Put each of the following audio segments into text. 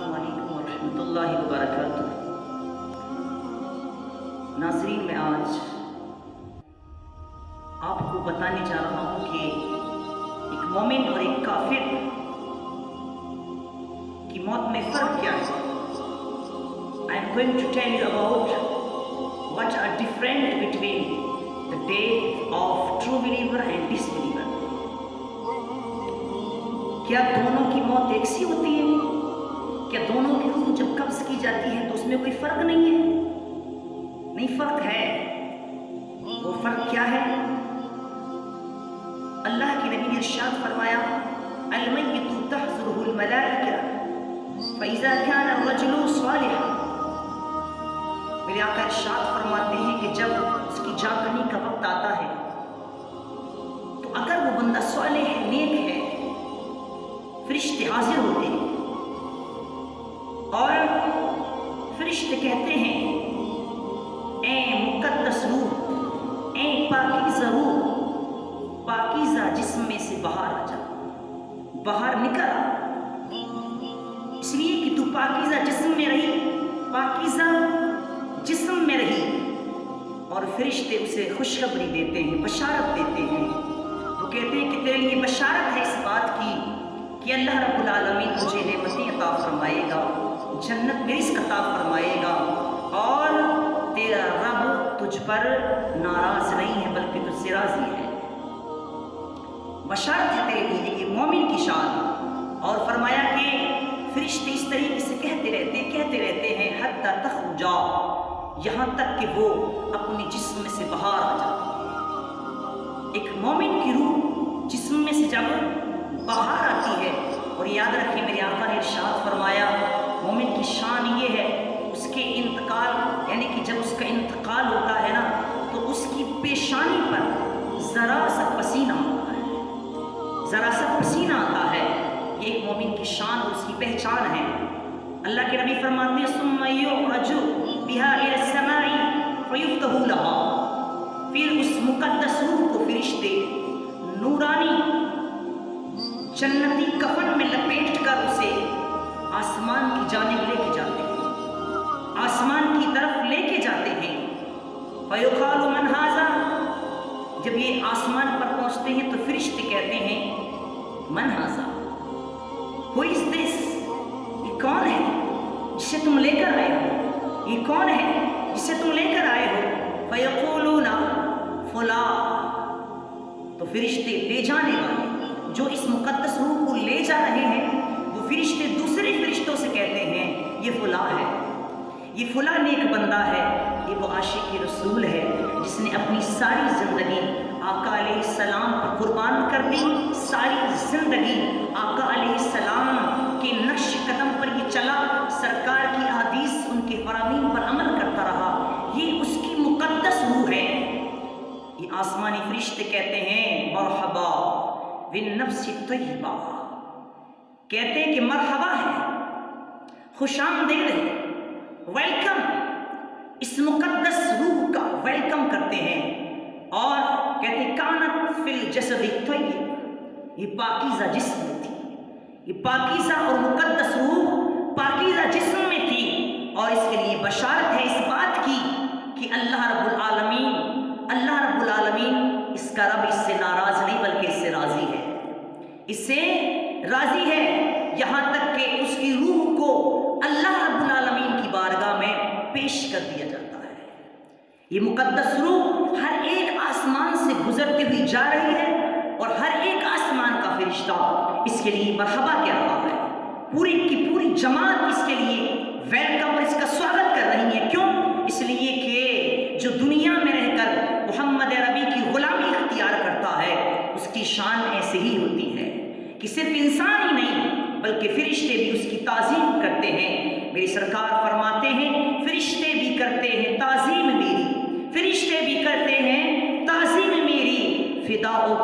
السلام علیکم ورحمۃ اللہ وبرکاتہ۔ ناظرین، میں آج آپ کو بتانے جا رہا ہوں کہ ایک مومن اور ایک کافر کی موت میں فرق کیا ہے۔ I am going to tell you about what are different between the death of true believer and disbeliever۔ کیا دونوں کی موت ایک سی ہوتی ہے؟ کیا دونوں کی روح جب قبض کی جاتی ہے تو اس میں کوئی فرق نہیں ہے؟ نہیں، فرق ہے۔ وہ فرق کیا ہے؟ اللہ کے نبی نے ارشاد فرمایا، المیت تحضرہ الملائکہ فاذا کان الرجل صالحا۔ میرے آقا ارشاد فرماتے ہیں کہ جب اس کی جاگنے کا وقت آتا ہے تو اگر وہ بندہ صالح ہے، نیک ہے، فرشتے حاضر ہوتے ہیں اور فرشتے کہتے ہیں، اے مقدس روح، اے پاکیزہ روح، پاکیزہ جسم میں سے باہر آ جا، باہر نکل، اس لیے کہ تو پاکیزہ جسم میں رہی، پاکیزہ جسم میں رہی۔ اور فرشتے اسے خوشخبری دیتے ہیں، بشارت دیتے ہیں۔ وہ کہتے ہیں کہ تیرے لیے بشارت ہے اس بات کی کہ اللہ رب العالمین تجھے نعمتیں عطا فرمائے گا، جنت میں رزق عطا فرمائے گا، اور تیرا رب تجھ پر ناراض نہیں ہے بلکہ تجھ سے راضی ہے۔ بشارت ہے تیرے لیے، یہ مومن کی شان۔ اور فرمایا کہ فرشتے اس طریقے سے کہتے رہتے ہیں حتی تخرجا، یہاں تک کہ وہ اپنے جسم میں سے باہر آ جاتی ہے۔ ایک مومن کی روح جسم میں سے جب باہر آتی ہے، اور یاد رکھیں میرے آقا نے ارشاد فرمایا، مومن کی شان یہ ہے، اس کے انتقال یعنی کہ جب اس کا انتقال ہوتا ہے نا تو اس کی پیشانی پر ذرا سا پسینہ آتا ہے، ذرا سا پسینہ آتا ہے۔ یہ ایک مومن کی شان اور اس کی پہچان ہے۔ اللہ کے نبی فرماتے ہیں، ثم یعرج بها الى السماء فیفتح لها، پھر اس مقدس روح کو فرشتے نورانی جنتی کفن میں لپیٹ کر اسے آسمان کی جانب لے کے جاتے ہیں، آسمان کی طرف لے کے جاتے ہیں۔ فیقال من ھذا، جب یہ آسمان پر پہنچتے ہیں تو فرشتے کہتے ہیں، من ھذا، who is this، یہ کون ہے جسے تم لے کر آئے ہو، یہ کون ہے جسے تم لے کر آئے ہو؟ فیقولون فلاں، تو فرشتے لے جانے والے جو اس مقدس روح کو لے جا رہے ہیں، وہ فرشتے دوسرے فرشتوں سے کہتے ہیں، یہ فلاں ہے، یہ فلاں نیک بندہ ہے، یہ وہ عاشق رسول ہے جس نے اپنی ساری زندگی آقا علیہ السلام پر قربان کر دی، ساری زندگی آقا علیہ السلام کے نقش قدم پر یہ چلا، سرکار کی احادیث ان کے فرامین پر عمل کرتا رہا، یہ اس کی مقدس روح ہے۔ یہ آسمانی فرشتے کہتے ہیں، مرحبا بالنفس الطیبہ، کہتے ہیں کہ مرحبا ہے، خوش آمدید ہے، ویلکم، اس مقدس روح کا ویلکم کرتے ہیں۔ اور کہتے ہیں، کانت فی الجسد الطیب، یہ پاکیزہ جسم میں تھی، یہ پاکیزہ اور مقدس روح پاکیزہ جسم میں تھی، اور اس کے لیے بشارت ہے اس بات کی کہ اللہ رب العالمین اس کا رب اس سے ناراض نہیں بلکہ اس سے راضی ہے، اس سے راضی ہے، یہاں تک کہ اس کی روح کو اللہ رب العالمین کی بارگاہ میں پیش کر دیا جاتا ہے۔ یہ مقدس روح ہر ایک آسمان سے گزرتے ہوئی جا رہی ہے، اور ہر ایک آسمان کا فرشتہ اس کے لیے مرحبا کہہ رہا ہے، پوری کی پوری جماعت اس کے لیے ویلکم اور اس کا سواگت کر رہی ہے۔ کیوں؟ اس لیے کہ جو دنیا میں رہ کر محمد عربی کی غلامی اختیار کرتا ہے، اس کی شان ایسے ہی ہوتی ہے کہ صرف انسان ہی نہیں بلکہ فرشتے بھی اس کی تعظیم کرتے ہیں۔ میری سرکار فرماتے ہیں، فرشتے بھی کرتے ہیں تعظیم میری، فرشتے بھی کرتے ہیں تعظیم میری، فدا ہو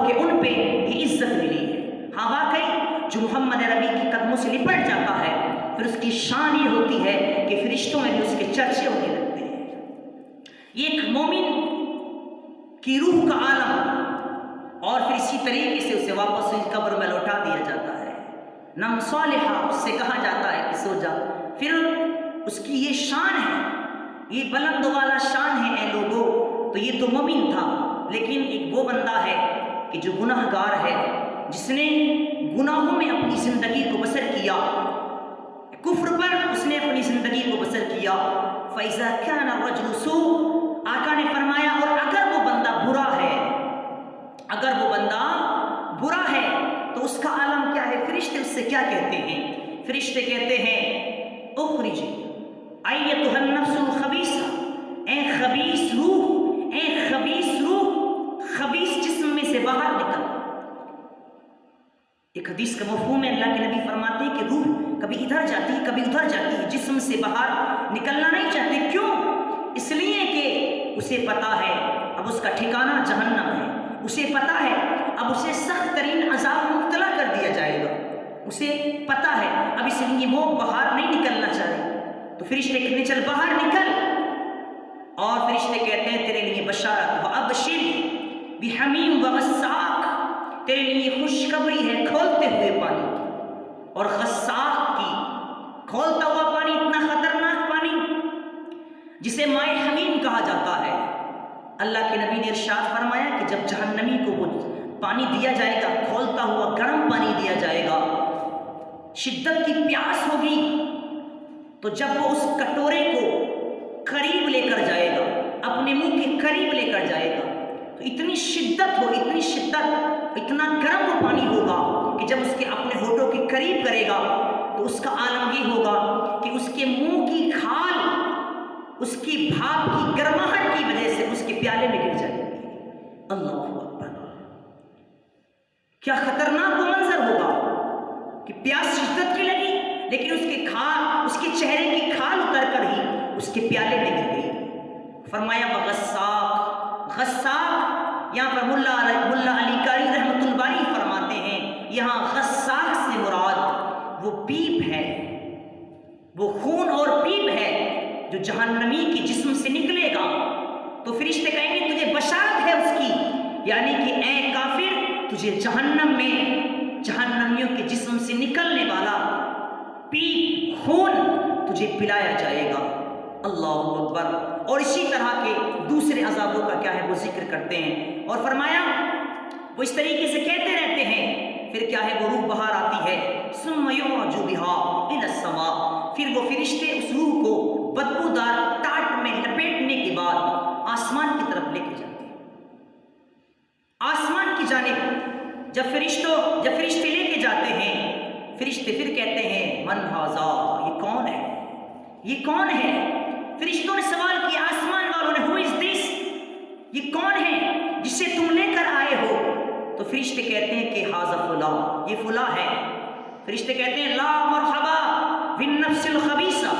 کے ان پہ یہ عزت ملی ہے۔ ہاں واقعی جو محمد عربی کے قدموں سے لپٹ جاتا ہے، پھر اس کی شان یہ ہوتی ہے کہ فرشتوں میں بھی اس کے چرچے ہونے لگتے ہیں۔ یہ ایک مومن کی روح کا عالم، اور پھر اسی طریقے سے اسے واپس قبر میں لوٹا دیا جاتا ہے۔ نم صالحہ اس سے کہا جاتا ہے کہ سو جا. پھر اس کی یہ شان ہے، یہ بلند والا شان ہے اے لوگوں. تو یہ تو مومن تھا، لیکن ایک وہ بندہ ہے کہ جو گناہ گار ہے، جس نے گناہوں میں اپنی زندگی کو بسر کیا، کفر پر اس نے اپنی زندگی کو بسر کیا. فَإِذَا كَانَ الرَّجُلُ سُوء، آقا نے فرمایا اور اگر وہ بندہ برا ہے، اگر وہ بندہ برا ہے تو اس کا عالم کیا ہے؟ فرشتے اس سے کیا کہتے ہیں؟ فرشتے کہتے ہیں اخرجی ایتھا النفس الخبیثہ، اے خبیث روح، اے خبیث روح، خبیث جسم میں سے باہر نکل. ایک حدیث کا مفہوم ہے، اللہ کے نبی فرماتے ہیں کہ روح کبھی ادھر جاتی ہے کبھی ادھر جاتی ہے، جسم سے باہر نکلنا نہیں چاہتے. کیوں؟ اس لیے کہ اسے پتا ہے اب اس کا ٹھکانہ جہنم ہے، اسے پتا ہے اب اسے سخت ترین عذاب میں مبتلا کر دیا جائے گا، اسے پتا ہے اب اس لیے وہ باہر نہیں نکلنا چاہے. تو فرشتے کہتے ہیں چل باہر نکل، اور فرشتے کہتے ہیں تیرے لیے بشارت وابشر بحمیم وغساق، تیرے لیے خوشخبری ہے کھولتے ہوئے پانی کی اور غساق کی. کھولتا ہوا پانی، اتنا خطرناک پانی جسے مائع حمیم کہا جاتا ہے. اللہ کے نبی نے ارشاد فرمایا کہ جب جہنمی کو وہ پانی دیا جائے گا، کھولتا ہوا گرم پانی دیا جائے گا، شدت کی پیاس ہوگی، تو جب وہ اس کٹورے کو قریب لے کر جائے گا، اپنے منہ کے قریب لے کر جائے گا، تو اتنی شدت ہو، اتنی شدت، اتنا گرم وہ پانی ہوگا کہ جب اس کے اپنے ہونٹوں کے قریب کرے گا تو اس کا عالم یہ ہوگا کہ اس کے منہ کی کھال اس کی بھاپ کی گرماہٹ کی وجہ سے اس کے پیالے میں گر جائے گی. اللہ اکبر، کیا خطرناک وہ منظر ہوگا کہ پیاس شدت کی لگی لیکن اس کے کھال، اس کے چہرے کی کھال اتر کر ہی اس کے پیالے میں گر گئی. فرمایا غساق، غساق یہاں پر ملا علی قاری رحمۃ اللہ علیہ فرماتے ہیں یہاں غساق سے مراد وہ پیپ ہے، وہ خون اور پیپ ہے جو جہنمی کے جسم سے نکلے گا. تو فرشتے کہیں گے تجھے بشارت ہے اس کی، یعنی کہ اے کافر تجھے جہنم میں جہنمیوں کے جسم سے نکلنے والا پیپ خون تجھے پلایا جائے گا. اللہ اکبر. اور اسی طرح کے دوسرے عذابوں کا کیا ہے وہ ذکر کرتے ہیں، اور فرمایا وہ اس طریقے سے کہتے رہتے ہیں، پھر کیا ہے وہ روح باہر آتی ہے، ثم یعرج بها الى السماء، پھر وہ فرشتے اس روح کو بدبودار ٹاٹ میں لپیٹنے کے بعد آسمان کی طرف لے کے جاتے ہیں. آسمان کی جانب جب فرشتے لے کے جاتے ہیں، فرشتے پھر کہتے ہیں من ھذا، یہ کون ہے، یہ کون ہے؟ فرشتوں نے سوال کیا آسمان والوں نے، ہو از دس، یہ کون ہے جسے تم لے کر آئے ہو؟ تو فرشتے کہتے ہیں کہ ھذا فلاں، یہ فلاں ہے. فرشتے کہتے ہیں لا مرحبا بالنفس الخبیثہ،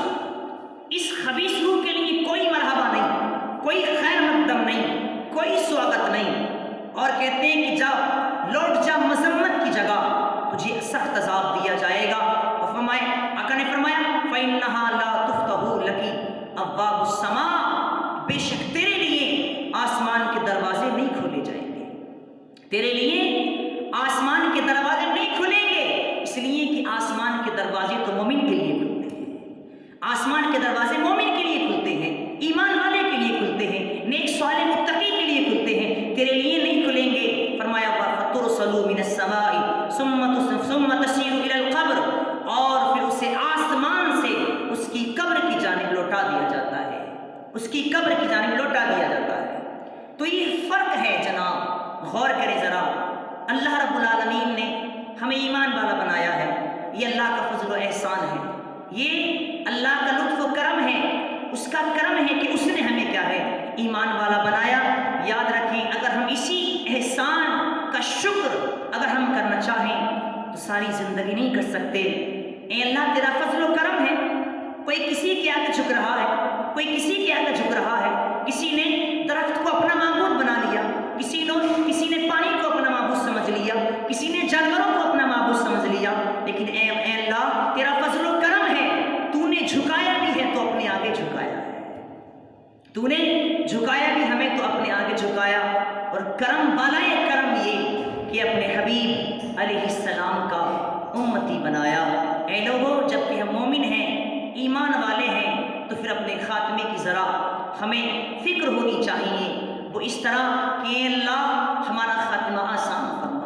اس خبیث روح کے لیے کوئی مرحبا نہیں، کوئی خیر مقدم نہیں، کوئی سواگت نہیں. اور کہتے ہیں کہ جا لوٹ جا مذمت کی جگہ، تجھے سخت عذاب دیا جائے گا. اور فرمایا آقا نے فرمایا فإنها لا تفتح لك ابواب السماء، بے شک تیرے لیے آسمان کے دروازے نہیں کھولے جائیں گے، تیرے لیے آسمان کے دروازے نہیں کھلیں گے، اس لیے کہ آسمان کے دروازے تو مومن کے لیے کھلتے ہیں، آسمان کے دروازے مومن کے لیے کھلتے ہیں، ایمان والے کے لیے کھلتے ہیں، نیک صالح متقی کے لیے کھلتے ہیں، تیرے لیے نہیں کھلیں گے. فرمایا فَتُرْسَلُ مِنَ السَّمَاءِ ثُمَّ تَسِيرُ إِلَى الْقَبْرِ، اور پھر اسے آسمان سے اس کی قبر کی جانب لوٹا دیا جاتا ہے، اس کی قبر کی جانب لوٹا دیا جاتا ہے. تو یہ فرق ہے جناب، غور کریں ذرا. اللہ رب العالمین نے ہمیں ایمان والا بنایا ہے، یہ اللہ کا فضل و احسان ہے، یہ اللہ کا لطف و کرم ہے، اس کا کرم ہے کہ اس نے ہمیں کیا ہے ایمان والا بنایا. یاد رکھیں اگر ہم اسی احسان کا شکر اگر ہم کرنا چاہیں تو ساری زندگی نہیں کر سکتے. اے اللہ تیرا فضل و کرم ہے. کوئی کسی کے آگے جھک رہا ہے، کوئی کسی کے آگے جھک رہا ہے، کسی نے درخت کو اپنا معبود بنا لیا، کسی نے پانی کو اپنا معبود سمجھ لیا، کسی نے جانوروں کو اپنا معبود سمجھ لیا. لیکن اے اللہ تیرا فضل و کرم ہے، تو نے جھکایا بھی ہے تو اپنے آگے جھکایا ہے، تو نے جھکایا بھی ہمیں تو اپنے آگے جھکایا. اور کرم بالائے کرم یہ کہ اپنے حبیب علیہ السلام کا امتی بنایا۔ اے لوگو، جب کہ ہم مومن ہیں، ایمان والے ہیں، تو پھر اپنے خاتمے کی ذرا ہمیں فکر ہونی چاہیے، وہ اس طرح کہ اے اللہ ہمارا خاتمہ آسان فرما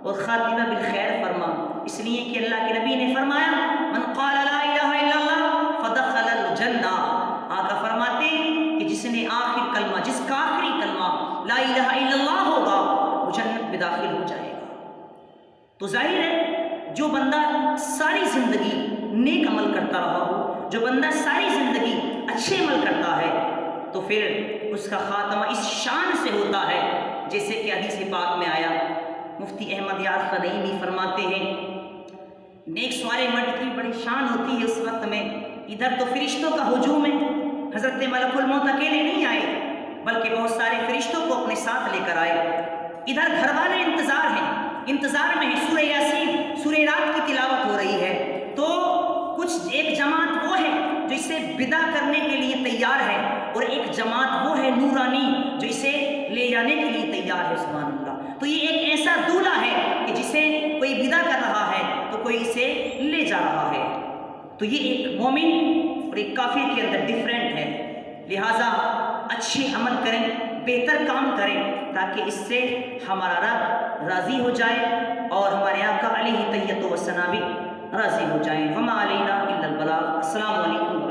اور خاتمہ بالخیر فرما، اس لیے کہ اللہ کے نبی نے فرمایا من قال لا الہ الا اللہ فدخل الجنہ۔ آقا فرماتے ہیں کہ جس نے آخر کلمہ، جس کا آخری کلمہ لا الہ الا اللہ ہوگا، وہ جنت میں داخل ہو جائے گا۔ تو ظاہر ہے جو بندہ ساری زندگی نیک عمل کرتا رہا ہو، جو بندہ ساری زندگی اچھے عمل کرتا ہے، تو پھر اس کا خاتمہ اس شان سے ہوتا ہے جیسے کہ حدیث پاک میں آیا۔ مفتی احمد یار خنیمی فرماتے ہیں نیک سوارے مرد کی بڑی شان ہوتی ہے اس وقت میں، ادھر تو فرشتوں کا ہجوم ہے، حضرت ملک الموت اکیلے نہیں آئے بلکہ بہت سارے فرشتوں کو اپنے ساتھ لے کر آئے، ادھر گھر والے انتظار میں ہے، سورہ یاسین سورہ رات کی تلاوت ہو رہی ہے، تو کچھ ایک جماعت وہ ہے جو اسے ودا کرنے کے لیے تیار ہے، اور ایک جماعت وہ ہے نورانی جو اسے لے جانے کے لیے تیار ہے، سبحان اللہ۔ تو یہ ایک ایسا دولہا ہے کہ جسے کوئی ودا کر رہا ہے تو کوئی اسے لے جا رہا ہے، تو یہ ایک مومن اور ایک کافر کے اندر ڈیفرنٹ ہے۔ لہٰذا اچھے عمل کریں، بہتر کام کریں، تاکہ اس سے ہمارا رب راضی ہو جائے اور ہمارے آقا علیہ تحیۃ و ثنا بھی راضی ہو جائیں۔ وما علینا الا البلاغ۔ السلام علیکم۔